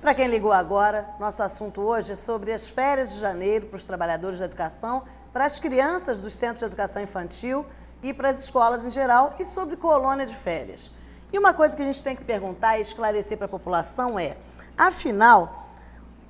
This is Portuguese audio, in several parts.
Para quem ligou agora, nosso assunto hoje é sobre as férias de janeiro para os trabalhadores da educação, para as crianças dos centros de educação infantil e para as escolas em geral e sobre colônia de férias. E uma coisa que a gente tem que perguntar e esclarecer para a população é, afinal,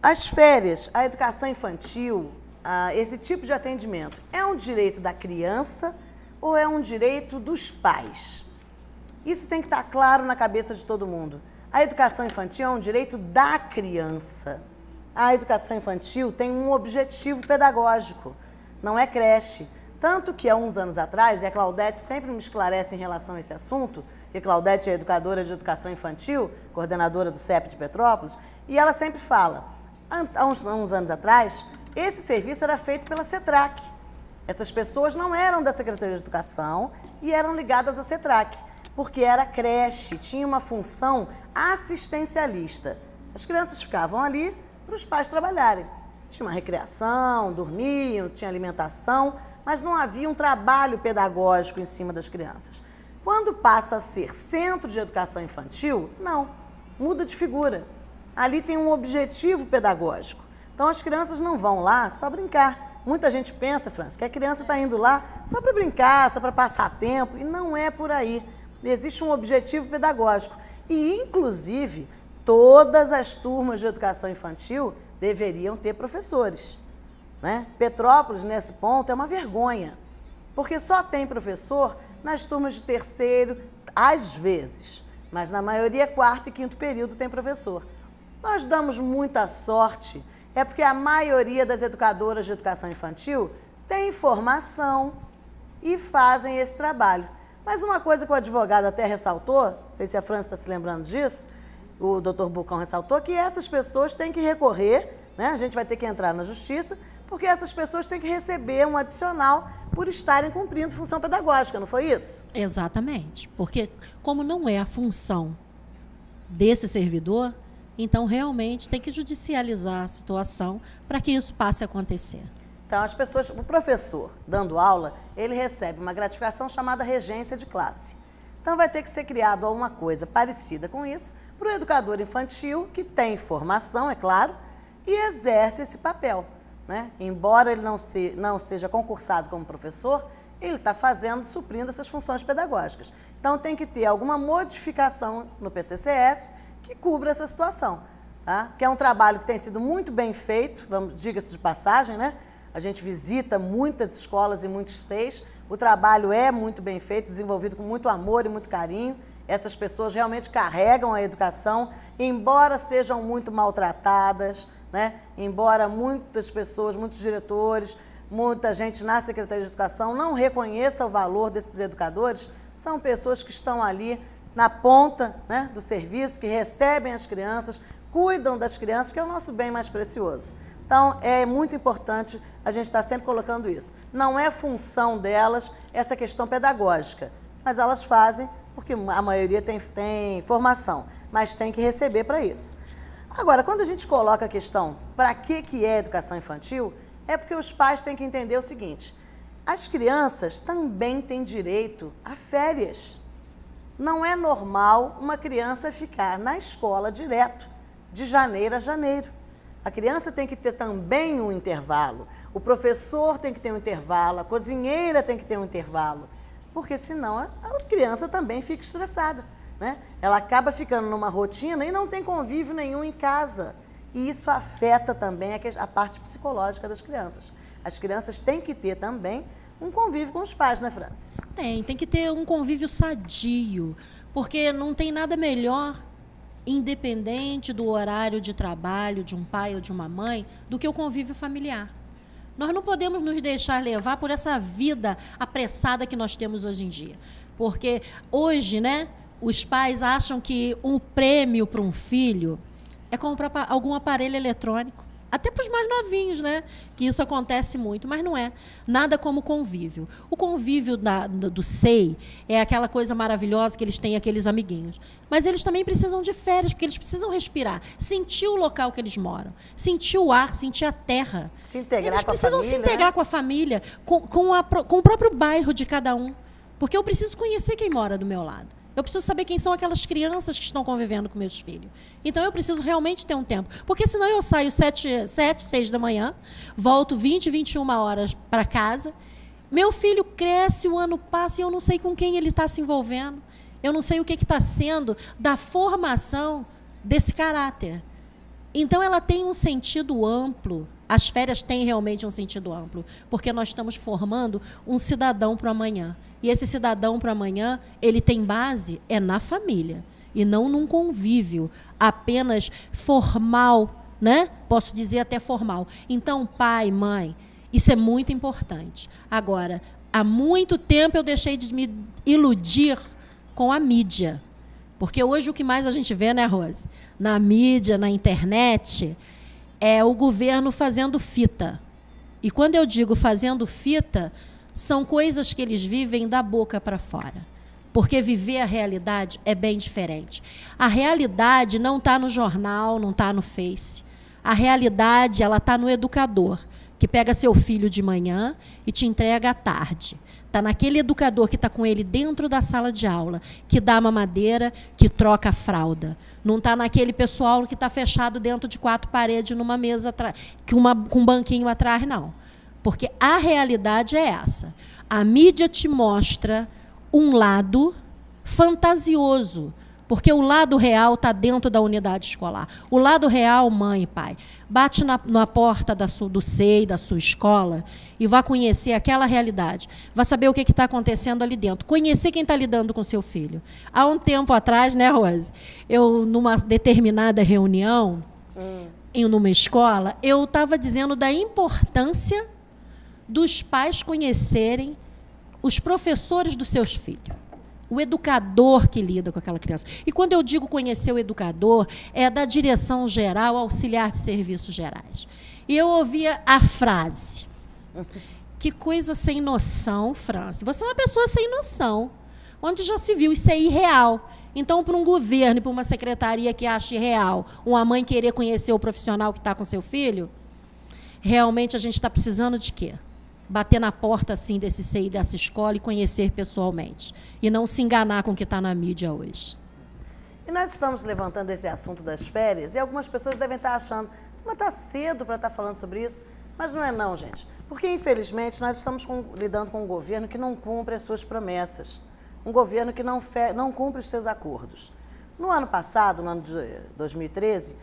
as férias, a educação infantil, esse tipo de atendimento, é um direito da criança ou é um direito dos pais? Isso tem que estar claro na cabeça de todo mundo. A educação infantil é um direito da criança. A educação infantil tem um objetivo pedagógico, não é creche. Tanto que há uns anos atrás, e a Claudete sempre me esclarece em relação a esse assunto, e a Claudete é educadora de educação infantil, coordenadora do CEP de Petrópolis, e ela sempre fala, há uns anos atrás, esse serviço era feito pela CETRAC. Essas pessoas não eram da Secretaria de Educação e eram ligadas à CETRAC, porque era creche, tinha uma função assistencialista. As crianças ficavam ali para os pais trabalharem. Tinha uma recreação, dormiam, tinha alimentação, mas não havia um trabalho pedagógico em cima das crianças. Quando passa a ser centro de educação infantil, não, muda de figura. Ali tem um objetivo pedagógico. Então as crianças não vão lá só brincar. Muita gente pensa, França, que a criança está indo lá só para brincar, só para passar tempo, e não é por aí. Existe um objetivo pedagógico. E, inclusive, todas as turmas de educação infantil deveriam ter professores, né? Petrópolis, nesse ponto, é uma vergonha, porque só tem professor nas turmas de terceiro, às vezes, mas na maioria, quarto e quinto período tem professor. Nós damos muita sorte, é porque a maioria das educadoras de educação infantil tem formação e fazem esse trabalho. Mas uma coisa que o advogado até ressaltou, não sei se a França está se lembrando disso, o doutor Bucão ressaltou que essas pessoas têm que recorrer, né? A gente vai ter que entrar na justiça, porque essas pessoas têm que receber um adicional por estarem cumprindo função pedagógica, não foi isso? Exatamente, porque como não é a função desse servidor, então realmente tem que judicializar a situação para que isso passe a acontecer. Então, as pessoas, o professor dando aula, ele recebe uma gratificação chamada regência de classe. Então, vai ter que ser criado alguma coisa parecida com isso para o educador infantil, que tem formação, é claro, e exerce esse papel, né? Embora ele não seja concursado como professor, ele está suprindo essas funções pedagógicas. Então, tem que ter alguma modificação no PCCS que cubra essa situação, tá? Que é um trabalho que tem sido muito bem feito, diga-se de passagem, né? A gente visita muitas escolas e muitos SEIs, o trabalho é muito bem feito, desenvolvido com muito amor e muito carinho. Essas pessoas realmente carregam a educação, embora sejam muito maltratadas, né? Embora muitas pessoas, muitos diretores, muita gente na Secretaria de Educação não reconheça o valor desses educadores, são pessoas que estão ali na ponta, né, do serviço, que recebem as crianças, cuidam das crianças, que é o nosso bem mais precioso. Então, é muito importante a gente estar sempre colocando isso. Não é função delas essa questão pedagógica, mas elas fazem porque a maioria tem formação, mas tem que receber para isso. Agora, quando a gente coloca a questão para que é educação infantil, é porque os pais têm que entender o seguinte, as crianças também têm direito a férias. Não é normal uma criança ficar na escola direto, de janeiro a janeiro. A criança tem que ter também um intervalo, o professor tem que ter um intervalo, a cozinheira tem que ter um intervalo, porque senão a criança também fica estressada, né? Ela acaba ficando numa rotina e não tem convívio nenhum em casa. E isso afeta também a parte psicológica das crianças. As crianças têm que ter também um convívio com os pais, né, França? Tem que ter um convívio sadio, porque não tem nada melhor, independente do horário de trabalho de um pai ou de uma mãe, do que o convívio familiar. Nós não podemos nos deixar levar por essa vida apressada que nós temos hoje em dia. Porque hoje, né, os pais acham que um prêmio para um filho é comprar algum aparelho eletrônico. Até para os mais novinhos, né? Que isso acontece muito, mas não é. Nada como convívio. O convívio do SEI é aquela coisa maravilhosa que eles têm, aqueles amiguinhos. Mas eles também precisam de férias, porque eles precisam respirar, sentir o local que eles moram, sentir o ar, sentir a terra. Se integrar eles com a precisam família, se integrar, né? com a família, com o próprio bairro de cada um. Porque eu preciso conhecer quem mora do meu lado. Eu preciso saber quem são aquelas crianças que estão convivendo com meus filhos. Então, eu preciso realmente ter um tempo. Porque senão eu saio 7, 6 da manhã, volto 20, 21 horas para casa. Meu filho cresce, o ano passa e eu não sei com quem ele está se envolvendo. Eu não sei o que está sendo da formação desse caráter. Então, ela tem um sentido amplo. As férias têm realmente um sentido amplo, porque nós estamos formando um cidadão para o amanhã. E esse cidadão para o amanhã, ele tem base na família, e não num convívio apenas formal, né? Posso dizer até formal. Então, pai, mãe, isso é muito importante. Agora, há muito tempo eu deixei de me iludir com a mídia. Porque hoje o que mais a gente vê, né, Rose? Na mídia, na internet, é o governo fazendo fita. E quando eu digo fazendo fita, são coisas que eles vivem da boca para fora. Porque viver a realidade é bem diferente. A realidade não está no jornal, não está no Face. A realidade ela está no educador, que pega seu filho de manhã e te entrega à tarde. Está naquele educador que está com ele dentro da sala de aula, que dá mamadeira, que troca a fralda. Não está naquele pessoal que está fechado dentro de 4 paredes numa mesa com um banquinho atrás, não. Porque a realidade é essa. A mídia te mostra um lado fantasioso, porque o lado real está dentro da unidade escolar. O lado real, mãe e pai, bate na porta do SEI, da sua escola, e vá conhecer aquela realidade. Vá saber o que está acontecendo ali dentro. Conhecer quem está lidando com seu filho. Há um tempo atrás, né, Rose? Eu, numa determinada reunião, numa escola, eu estava dizendo da importância dos pais conhecerem os professores dos seus filhos, o educador que lida com aquela criança. E quando eu digo conhecer o educador, é da direção geral, auxiliar de serviços gerais. E eu ouvia a frase, que coisa sem noção, França. Você é uma pessoa sem noção, onde já se viu, isso é irreal. Então, para um governo e para uma secretaria que acha irreal, uma mãe querer conhecer o profissional que está com seu filho, realmente a gente está precisando de quê? Bater na porta assim desse SEI, dessa escola e conhecer pessoalmente. E não se enganar com o que está na mídia hoje. E nós estamos levantando esse assunto das férias e algumas pessoas devem estar achando, mas está cedo para estar falando sobre isso. Mas não é não, gente. Porque, infelizmente, nós estamos lidando com um governo que não cumpre as suas promessas. Um governo que não cumpre os seus acordos. No ano passado, no ano de 2013,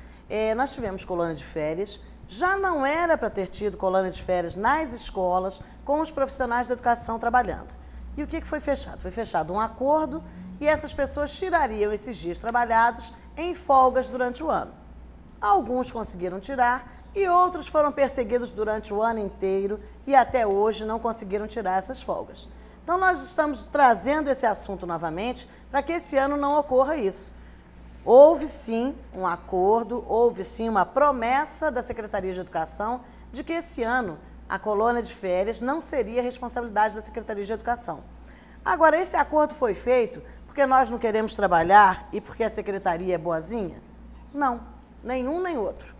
nós tivemos colônia de férias. Já não era para ter tido colônia de férias nas escolas com os profissionais da educação trabalhando. E o que foi fechado? Foi fechado um acordo e essas pessoas tirariam esses dias trabalhados em folgas durante o ano. Alguns conseguiram tirar e outros foram perseguidos durante o ano inteiro e até hoje não conseguiram tirar essas folgas. Então, nós estamos trazendo esse assunto novamente para que esse ano não ocorra isso. Houve, sim, um acordo, houve, sim, uma promessa da Secretaria de Educação de que esse ano a colônia de férias não seria responsabilidade da Secretaria de Educação. Agora, esse acordo foi feito porque nós não queremos trabalhar e porque a Secretaria é boazinha? Não, nenhum nem outro.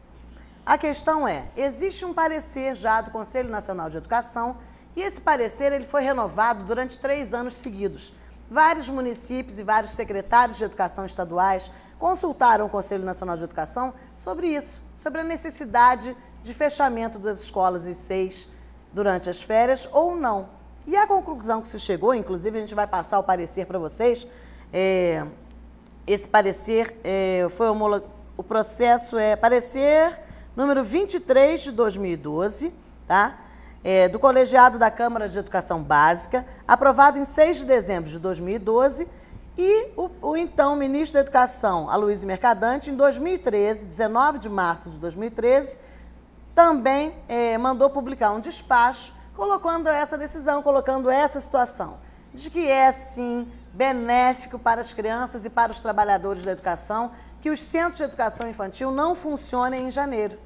A questão é, existe um parecer já do Conselho Nacional de Educação e esse parecer ele foi renovado durante 3 anos seguidos. Vários municípios e vários secretários de educação estaduais consultaram o Conselho Nacional de Educação sobre isso, sobre a necessidade de fechamento das escolas e SEIs durante as férias ou não. E a conclusão que se chegou, inclusive a gente vai passar o parecer para vocês, esse parecer o processo é parecer número 23 de 2012, tá? Do Colegiado da Câmara de Educação Básica, aprovado em 6 de dezembro de 2012, e o então ministro da Educação, Aloysio Mercadante, em 2013, 19 de março de 2013, também mandou publicar um despacho colocando essa decisão, colocando essa situação, de que é, sim, benéfico para as crianças e para os trabalhadores da educação que os centros de educação infantil não funcionem em janeiro,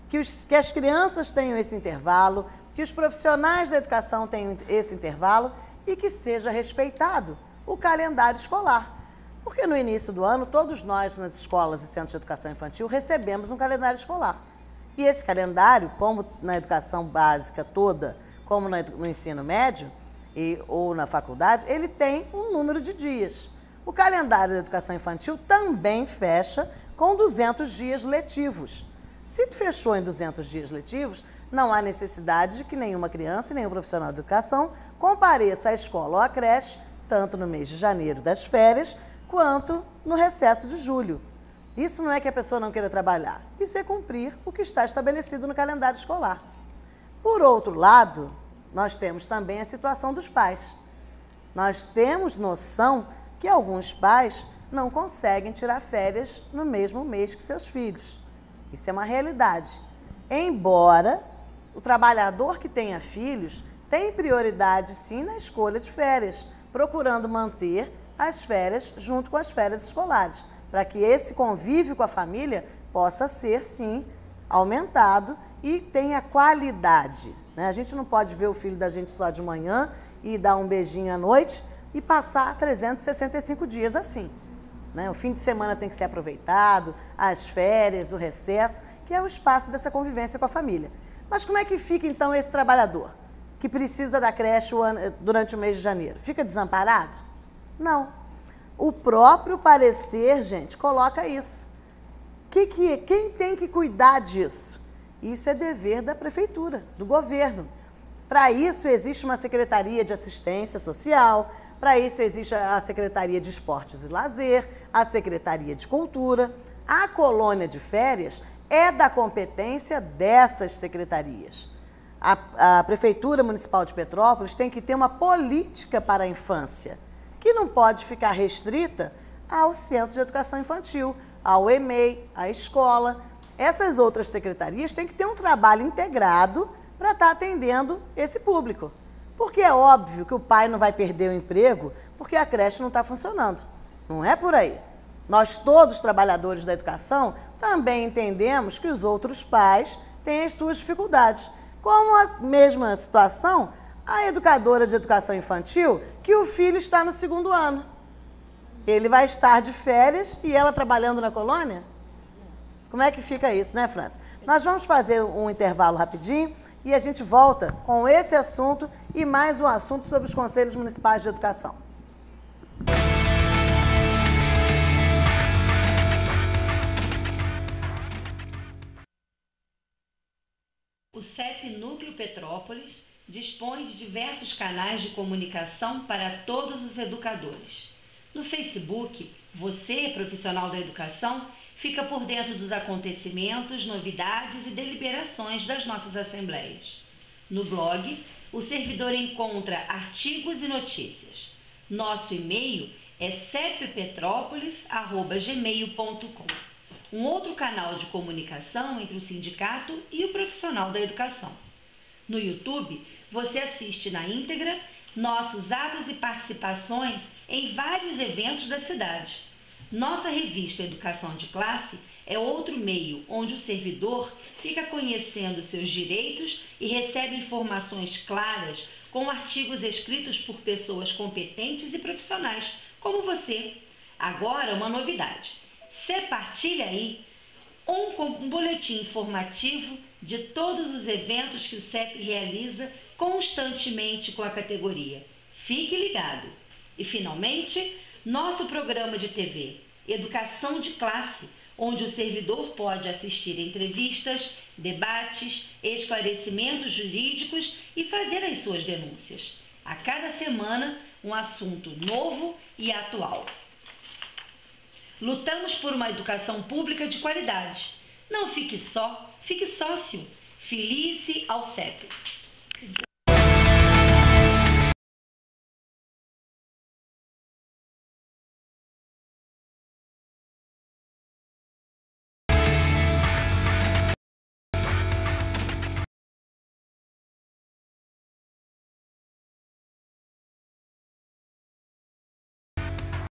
que as crianças tenham esse intervalo, que os profissionais da educação tenham esse intervalo e que seja respeitado o calendário escolar. Porque no início do ano, todos nós nas escolas e centros de educação infantil recebemos um calendário escolar. E esse calendário, como na educação básica toda, como no ensino médio ou na faculdade, ele tem um número de dias. O calendário da educação infantil também fecha com 200 dias letivos. Se fechou em 200 dias letivos, não há necessidade de que nenhuma criança e nenhum profissional de educação compareça à escola ou à creche, tanto no mês de janeiro das férias, quanto no recesso de julho. Isso não é que a pessoa não queira trabalhar, isso é cumprir o que está estabelecido no calendário escolar. Por outro lado, nós temos também a situação dos pais. Nós temos noção que alguns pais não conseguem tirar férias no mesmo mês que seus filhos. Isso é uma realidade. Embora o trabalhador que tenha filhos tenha prioridade, sim, na escolha de férias, procurando manter as férias junto com as férias escolares, para que esse convívio com a família possa ser, sim, aumentado e tenha qualidade, né? A gente não pode ver o filho da gente só de manhã e dar um beijinho à noite e passar 365 dias assim, né? O fim de semana tem que ser aproveitado, as férias, o recesso, que é o espaço dessa convivência com a família. Mas como é que fica, então, esse trabalhador que precisa da creche durante o mês de janeiro? Fica desamparado? Não. O próprio parecer, gente, coloca isso. Quem tem que cuidar disso? Isso é dever da prefeitura, do governo. Para isso existe uma Secretaria de Assistência Social, para isso existe a Secretaria de Esportes e Lazer, a Secretaria de Cultura. A colônia de férias é da competência dessas secretarias. A Prefeitura Municipal de Petrópolis tem que ter uma política para a infância, que não pode ficar restrita ao Centro de Educação Infantil, ao EMEI, à escola. Essas outras secretarias têm que ter um trabalho integrado para estar atendendo esse público. Porque é óbvio que o pai não vai perder o emprego porque a creche não está funcionando. Não é por aí. Nós todos, trabalhadores da educação, também entendemos que os outros pais têm as suas dificuldades. Como a mesma situação, a educadora de educação infantil, que o filho está no 2º ano. Ele vai estar de férias e ela trabalhando na colônia? Como é que fica isso, né, França? Nós vamos fazer um intervalo rapidinho e a gente volta com esse assunto e mais um assunto sobre os Conselhos Municipais de Educação. O CEP Núcleo Petrópolis dispõe de diversos canais de comunicação para todos os educadores. No Facebook, você, profissional da educação, fica por dentro dos acontecimentos, novidades e deliberações das nossas assembleias. No blog, o servidor encontra artigos e notícias. Nosso e-mail é ceppetrópolis@gmail.com. Um outro canal de comunicação entre o sindicato e o profissional da educação. No YouTube, você assiste na íntegra nossos atos e participações em vários eventos da cidade. Nossa revista Educação de Classe é outro meio onde o servidor fica conhecendo seus direitos e recebe informações claras com artigos escritos por pessoas competentes e profissionais, como você. Agora, uma novidade. Você partilha aí um boletim informativo de todos os eventos que o CEP realiza constantemente com a categoria. Fique ligado! E, finalmente, nosso programa de TV, Educação de Classe, onde o servidor pode assistir entrevistas, debates, esclarecimentos jurídicos e fazer as suas denúncias. A cada semana, um assunto novo e atual. Lutamos por uma educação pública de qualidade. Não fique só, fique sócio. Filice ao CEP.